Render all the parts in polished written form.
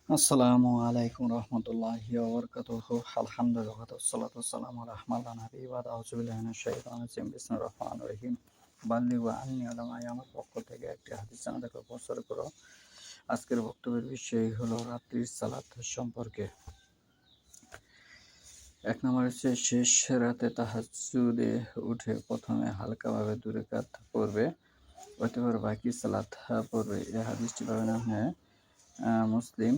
আসসালামু আলাইকুম রহমতুল্লাহি ওয়া বারাকাতুহু। আলহামদুলিল্লাহ ওয়াসসালাতু ওয়াসসালামু আলা রাহমাতিল নাবী ওয়া আউযু বিল্লাহি মিনাশ শাইতানির রাজিম। বিসমিল্লাহির রহমানির রহিম। বাল্লিগু আন্নী ওয়ালাউ আয়া, আমার পক্ষ থেকে একটি হাদিস জানাতে প্রচার করো। আজকের বক্তব্যের বিষয় হলো রাত্রির সালাত সম্পর্কে। এক নম্বর হচ্ছে শেষ রাতে তাহাজ্জুদে উঠে প্রথমে হালকাভাবে 2 রাকাত পড়বে, অতঃপর বাকি সালাত পড়বে। এই হাদিসটি পাবেন আপনি মুসলিম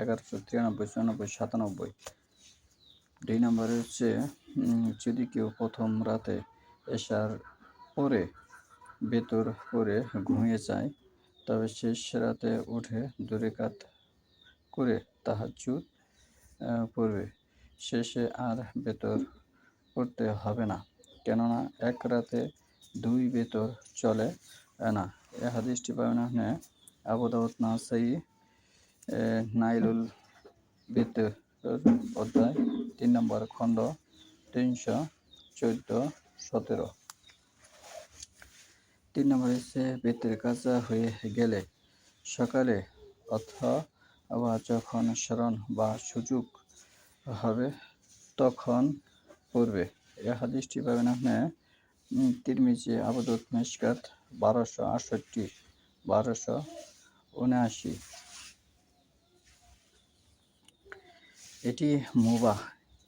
1193, 94, 97। 2 নম্বরে হচ্ছে যদি কেউ প্রথম রাতে এশার পরে বেতর করে ঘুমিয়ে যায়, তবে শেষ রাতে উঠে 2 রাকাত করে তাহাজ্জুদ পড়বে। শেষে আর বেতর পড়তে হবে না, কেননা এক রাতে 2 বেতর চলে না। এই হাদিসটি পাবেন আপনি আবু দাউদ, নাসাই, নাইলুল বেতর অধ্যায় 3 নম্বর খণ্ড 314-17। 3 নম্বর হচ্ছে বেতের কাজা হয়ে গেলে সকালে অথবা যখন স্মরণ বা সুযোগ হবে তখন পড়বে। এই হাদিসটি পাবেন আপনি তিরমিজি, আবু দাউদ, মিশকাত 1268, 1279। এটি মুবাহ,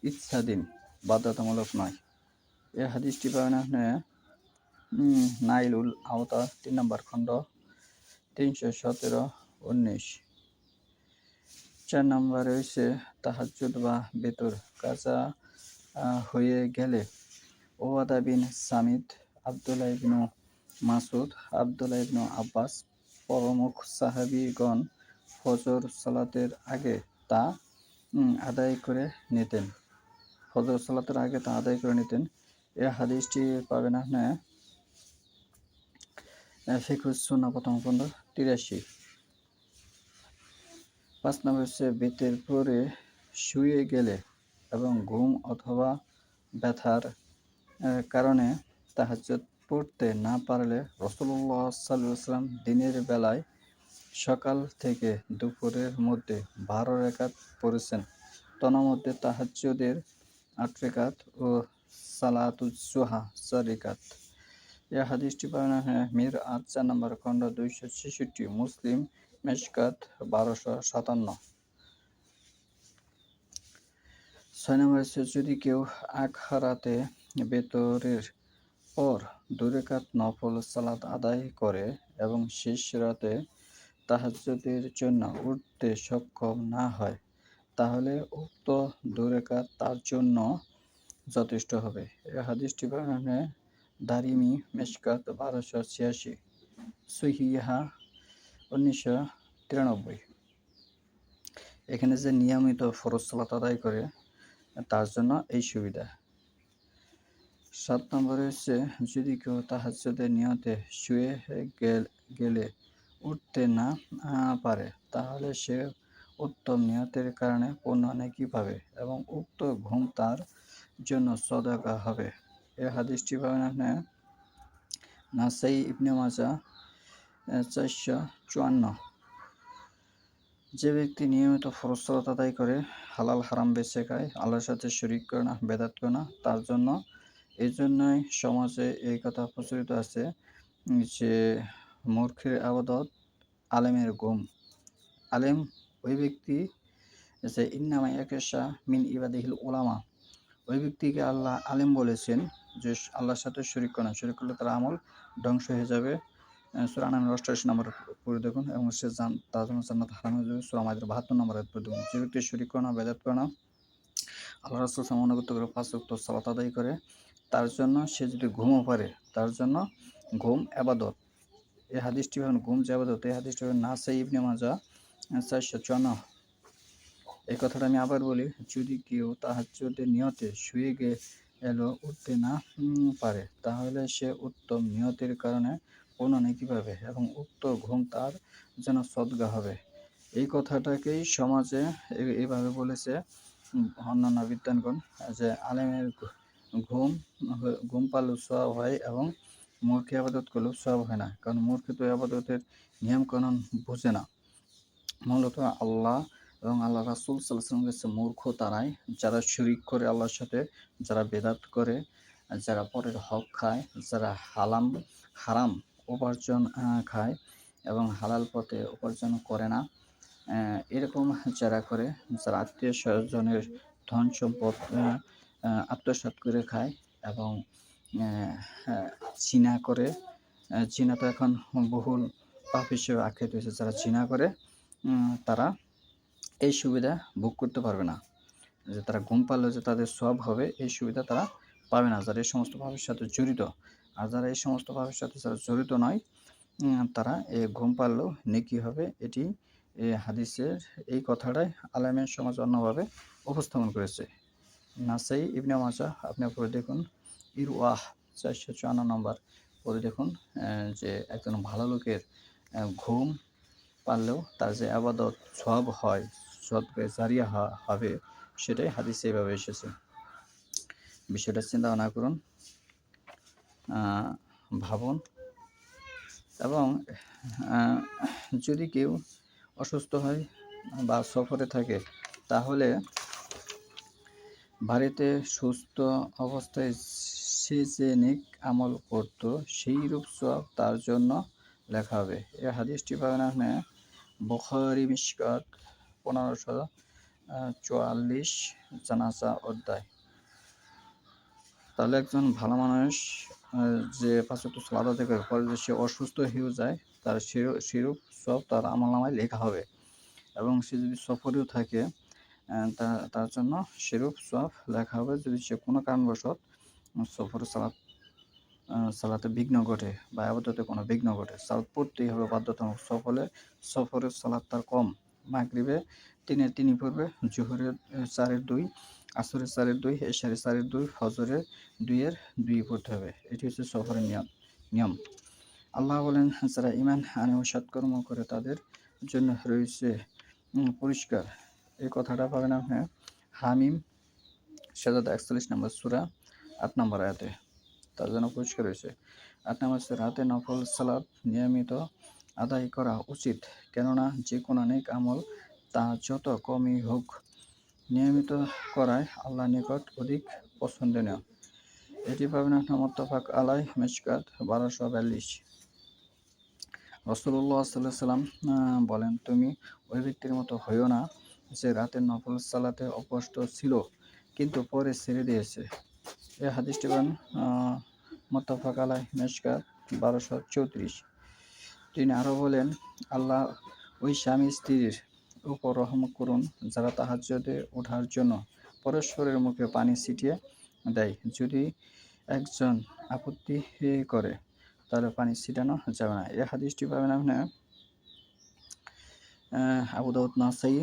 ইচ্ছাধীন, বাধ্যতামূলক নয়। এই হাদিসটি পাবেন আপনি নাইলুল আওতার 3 নম্বর খণ্ড 317-19। 4 নম্বরে হচ্ছে তাহাজ্জুদ বা বেতর কাজা হয়ে গেলে ওবাদা বিন সামিত, আব্দুল্লাহ ইবনু মাসুদ, আব্দুল্লাহ ইবনু আব্বাস প্রমুখ সাহাবীগণ ফজর সালাতের আগে তা আদায় করে নিতেন। ফজর সালাতের আগে তা আদায় করে নিতেন। এই হাদিসটি পাবেন আপনি ফিকহুস সুন্নাহ প্রথম খণ্ড 83। 5 নম্বর হচ্ছে বেতের পরে শুয়ে গেলে এবং ঘুম অথবা ব্যথার কারণে তাহাজ্জুদ পড়তে না পারলে রাসূলুল্লাহ সাল্লাল্লাহু আলাইহি ওয়াসাল্লাম দিনের বেলায় সকাল থেকে দুপুরের মধ্যে 12 রাকাত পড়েছেন। তন্মধ্যে তাহাজ্জুদের 8 রাকাত ও সালাতুজ জুহা 4 রাকাত। এই হাদিসটি পাবেন মিরআত 4 নম্বর খণ্ড 266, মুসলিম মিশকাত 1257। 6 নম্বর হচ্ছে যদি কেউ এক রাতে বেতরের পর 2 রাকাত নফল সালাত আদায় করে এবং শেষ রাতে তাহাজ্জুদের জন্য উঠতে সক্ষম না হয়, তাহলে উক্ত 2 রাকাত তার জন্য যথেষ্ট হবে। এই হাদিসটি পাবেন দারিমি, মিশকাত 1286, সহিহা 1993। এখানে যে নিয়মিত ফরজ সালাত আদায় করে তার জন্য এই সুবিধা। 7 নম্বরে হচ্ছে যদি কেউ তাহাজ্জুদের নিয়তে শুয়ে গেলে উঠতে না পারে, তাহলে সে উত্তম নিয়তের কারণে পূর্ণ নেকি পাবে এবং উক্ত ঘুম তার জন্য সদকা হবে। এই হাদিসটি পাবেন আপনি নাসাই, ইবনে মাজাহ 454। যে ব্যক্তি নিয়মিত ফরজ সালাত আদায় করে, হালাল হারাম বেছে খায়, আল্লাহর সাথে শরীক করে না, বেদাত করে না, তার জন্য এই জন্যই সমাজে এই কথা প্রচলিত আছে যে মূর্খের আবাদত আলেমের ঘুম। আলেম ওই ব্যক্তি যে ইন্নামা ইয়াকাশা মিন ইবাদিহিল উলামা, ওই ব্যক্তিকে আল্লাহ আলেম বলেছেন যে আল্লাহর সাথে শরীক করে না, শরীক করলে তার আমল ধ্বংস হয়ে যাবে। সূরা আনামের 88 নম্বর পড়ে দেখুন, এবং সে তার জন্য জান্নাত হারাম হয়ে যাবে। সূরা মাইদার 72 নম্বর আয়াত পড়ে দেখুন। যে ব্যক্তি শরীক করে না, বেদাত করে না, আল্লাহ রাসূল সাল্লাল্লাহু আলাইহি ওয়াসাল্লাম করে 5 ওয়াক্ত সালাত আদায় করে, তার জন্য সে যদি ঘুমও পারে, তার জন্য ঘুম ইবাদত। এই হাদিসটি হল ঘুম যে ইবাদত। এই হাদিসটি হল নাসাই, ইবনে মাজাহ 454। এই কথাটা আমি আবার বলি, যদি কেউ তাহাজ্জুদের নিয়তে শুয়ে গেল উঠতে না পারে, তাহলে সে উত্তম নিয়তের কারণে পূর্ণ নেকি পাবে এবং উক্ত ঘুম তার জন্য সদকা হবে। এই কথাটাকেই সমাজে এইভাবে বলেছে অন্যান্য বিদ্বানগণ যে আলেমের ঘুম পারলেও সওয়াব হয় এবং মূর্খে আবাদত করলেও সওয়াব হয় না, কারণ মূর্খ তো আবাদতের নিয়মকানুন বোঝে না। মূলত আল্লাহ এবং আল্লাহ রাসূল সাল্লাল্লাহু আলাইহি ওয়াসাল্লাম কাছে মূর্খ তারাই যারা শিরিক করে আল্লাহর সাথে, যারা বেদাত করে, যারা পরের হক খায়, যারা হারাম উপার্জন খায় এবং হালাল পথে উপার্জন করে না। এরকম যারা করে, যারা আত্মীয়-স্বজনের ধন সম্পদ আত্মসাৎ করে খায় এবং হ্যাঁ, জিনা করে। জিনা তো এখন বহুল পাপ হিসেবে আখ্যায়িত হয়েছে। যারা জিনা করে তারা এই সুবিধা ভোগ করতে পারবে না। যে তারা ঘুম পাড়লেও যে তাদের সওয়াব হবে এই সুবিধা তারা পাবে না, যারা এই সমস্ত পাপের সাথে জড়িত। আর যারা এই সমস্ত পাপের সাথে যারা জড়িত নয়, তারা ঘুম পাড়লেও নেকি হবে। এটি হাদিসের এই কথাটাই আলেমের সমাজ অন্যভাবে উপস্থাপন করেছে। নাসাই, ইবনে মাজাহ আপনি পড়ে দেখুন, ইরওয়াহ ৪৫৪ নম্বর পড়ে দেখুন যে একজন ভালো লোকের ঘুম পারলেও তার যে আবাদত সওয়াব হয়, সদকায়ে জারিয়া হবে, সেটাই হাদিসে এভাবে এসেছে। বিষয়টা চিন্তা ভাবনা করুন, ভাবুন। এবং যদি কেউ অসুস্থ হয় বা সফরে থাকে, তাহলে বাড়িতে সুস্থ অবস্থায় সে যে নেক আমল করত সেইরূপ সওয়াব তার জন্য লেখা হবে। এ হাদিসটি পাবেন আপনি বুখারী মিশকাত ১৫৪৪ জানাজা অধ্যায়। তাহলে একজন ভালো মানুষ যে ৫ ওয়াক্ত সালাত আদায় করে, পরে যদি সে অসুস্থ হয়েও যায়, তার সেরূপ সওয়াব তার আমলনামায় লেখা হবে। এবং সে যদি সফরেও থাকে, তার জন্য সেরূপ সওয়াব লেখা হবে। যদি সে কোনো কারণবশত সফরে সালাতে বিঘ্ন ঘটে বা ইবাদতে কোনো বিঘ্ন ঘটে, সালাত পড়তেই হবে বাধ্যতামূলক। সফরের সালাত তার কম, মাগরিবে ৩ পড়বে, জোহরের ৪/২, আসরের ৪/২, এশারের ৪/২, ফজরের ২/২ পড়তে হবে। এটি হচ্ছে সফরের নিয়ম। আল্লাহ বলেন, যারা ঈমান আনে ও সৎকর্ম করে তাদের জন্য রয়েছে পুরস্কার। এই কথাটা পাবেন আপনি হামিম সাজাদা ৪১ নম্বর সূরা ৮ নম্বর আয়াতে। তার জন্য পুরস্কার রয়েছে। ৮ নম্বর হচ্ছে রাতে নফল সালাত নিয়মিত আদায় করা উচিত, কেননা যে কোনো নেক আমল তা যত কমই হোক নিয়মিত করায় আল্লাহর নিকট অধিক পছন্দনীয়। এটি পাবেন আপনার মুত্তাফাক আলাইহ মিশকাত ১২৪২। রাসূলুল্লাহ সাল্লাল্লাহু আলাইহি ওয়াসাল্লাম বলেন, তুমি ওই ব্যক্তির মতো হইও না যে রাতের নফল সালাতে অভ্যস্ত ছিল কিন্তু পরে ছেড়ে দিয়েছে। এই হাদিসটি পাবেন মুত্তাফাক আলাইহ মিশকাত ১২৩৪। তিনি আরও বলেন, আল্লাহ ওই স্বামী স্ত্রীর উপর রহম করুন যারা তাহাজ্জুদে ওঠার জন্য পরস্পরের মুখে পানি ছিটিয়ে দেয়। যদি একজন আপত্তি করে তাহলে পানি ছিটানো যাবে না। এই হাদিসটি পাবেন আপনি আবু দাউদ, নাসাই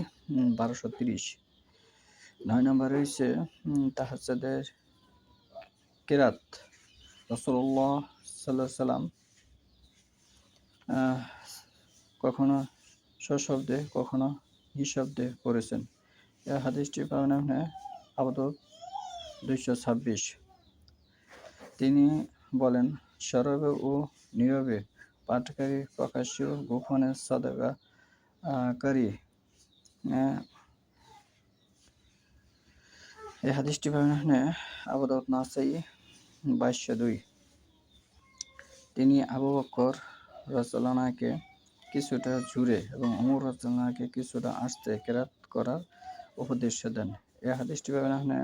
১২৩০। ৯ নম্বরে রয়েছে তাহাজ্জুদের কেরাত। রাসূলুল্লাহ সাল্লাল্লাহু আলাইহি সাল্লাম কখনো সশব্দে কখনো নিঃশব্দে পড়েছেন। এই হাদিসটি পাবেন আপনি আবু দাউদ ২২৬। তিনি বলেন, সরবে ও নীরবে পাঠকারী, প্রকাশ্য গোপনে সাদাকাকারী। এই হাদিসটি পাবেন আপনি আবু দাউদ, নাসাই ২২০২। তিনি আবু বকর রাদিয়াল্লাহু আনহুকে কিছুটা জোরে এবং ওমর রাদিয়াল্লাহু আনহুকে কিছুটা আস্তে কেরাত করার উপদেশ দেন। এই হাদিসটি পাবেন আপনি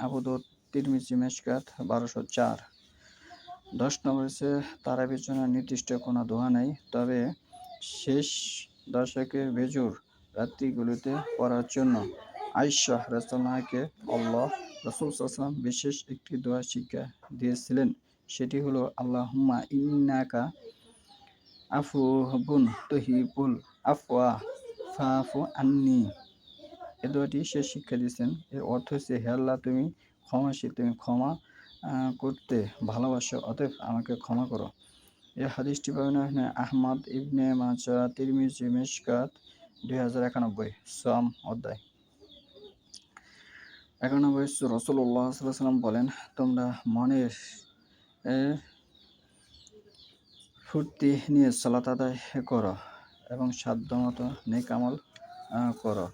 আবু দাউদ, তিরমিজি মিশকাত ১২০৪। ১০ নম্বর হচ্ছে তারাবির জন্য নির্দিষ্ট কোনো দোয়া নেই, তবে শেষ দশকের বেজোর রাত্রিগুলোতে পড়ার জন্য আয়েশা রাদিয়াল্লাহু আনহাকে রাসূল সাল্লাল্লাহু আলাইহি ওয়াসাল্লাম বিশেষ একটি দোয়া শিক্ষা দিয়েছিলেন। সেটি হলো, আল্লাহুম্মা ইন্নাকা আফুবুন তুহিব্বুল আফওয়া ফাফু আন্নি। এই দোয়াটি সে শিক্ষা দিয়েছেন। এর অর্থ হচ্ছে, হে আল্লাহ, তুমি ক্ষমাশীল, তুমি ক্ষমা করতে ভালোবাসো, অতএব আমাকে ক্ষমা করো। এই হাদিসটি পাবেন আহমদ, ইবনে মাজাহ, তিরমিজি মিশকাত ২০৯১ সওম অধ্যায়। ১১ নম্বর হচ্ছে রাসূলুল্লাহ সাল্লাল্লাহু আলাইহি ওয়াসাল্লাম বলেন, তোমরা মনের ফুর্তি নিয়ে সালাত আদায় করো এবং সাধ্যমতো নেক আমল করো,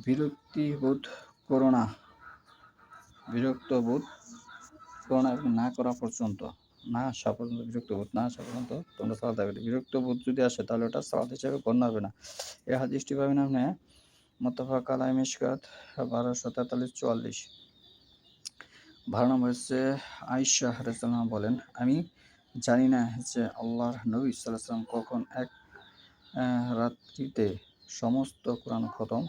বিরক্তি বোধ করো না, বিরক্ত বোধ করো না এবং না করা পর্যন্ত, না আসা পর্যন্ত, বিরক্ত বোধ না আসা পর্যন্ত তোমরা সালাত আদায় করো। বিরক্ত বোধ যদি আসে তাহলে ওটা সালাত হিসেবে গণ্য হবে না। এই হাদিসটি পাবেন আপনি মুত্তাফাক আলাইহি মিশকাত 1243-44। 12 নম্বর হচ্ছে আয়েশা রাদিয়াল্লাহু আনহা বলেন, আমি জানি না যে আল্লাহর নবী সাল্লাল্লাহু আলাইহি ওয়াসাল্লাম কখন এক রাত্রিতে সমস্ত কোরআন খতম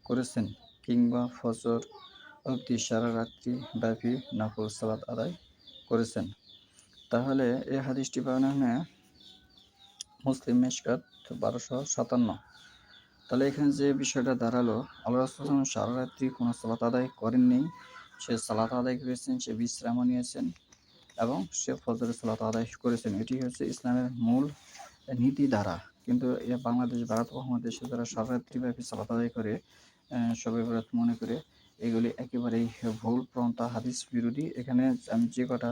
করেছেন কিংবা ফজর অবধি সারা রাত্রি ব্যাপী নফল সালাত আদায় করেছেন। তাহলে এই হাদিসটি পাবেন আপনি মুসলিম মিশকাত 1257। তাহলে এখানে যে বিষয়টা দাঁড়ালো, আল্লাহ রাসূল সারা রাত্রি কোনো সালাত আদায় করেননি, সে সালাত আদায় করেছেন, সে বিশ্রামও নিয়েছেন এবং সে ফজরের সালাত আদায় করেছেন। এটি হচ্ছে ইসলামের মূল নীতি ধারা। কিন্তু বাংলাদেশ, ভারত উপমহাদেশে যারা সারা রাত্রিব্যাপী সালাত আদায় করে শবে বরাত মনে করে, এগুলি একেবারেই ভুল প্রন্থা, হাদিস বিরোধী। এখানে আমি যে কটা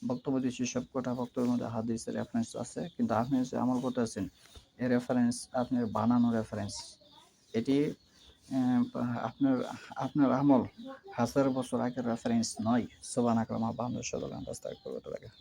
বক্তব্য দিচ্ছি সব কটা বক্তব্যের মধ্যে হাদিসের রেফারেন্স আছে, কিন্তু আপনি যে আমল করতেছেন এই রেফারেন্স আপনার বানানো রেফারেন্স। এটি আপনার আপনার আমল 1000 বছর আগের রেফারেন্স নয়। সুবহানাক আল্লাহুম্মা ওয়া বিহামদিকা আশহাদু আল্লা ইলাহা ইল্লা আনতা আস্তাগফিরুকা ওয়া আতুবু ইলাইক।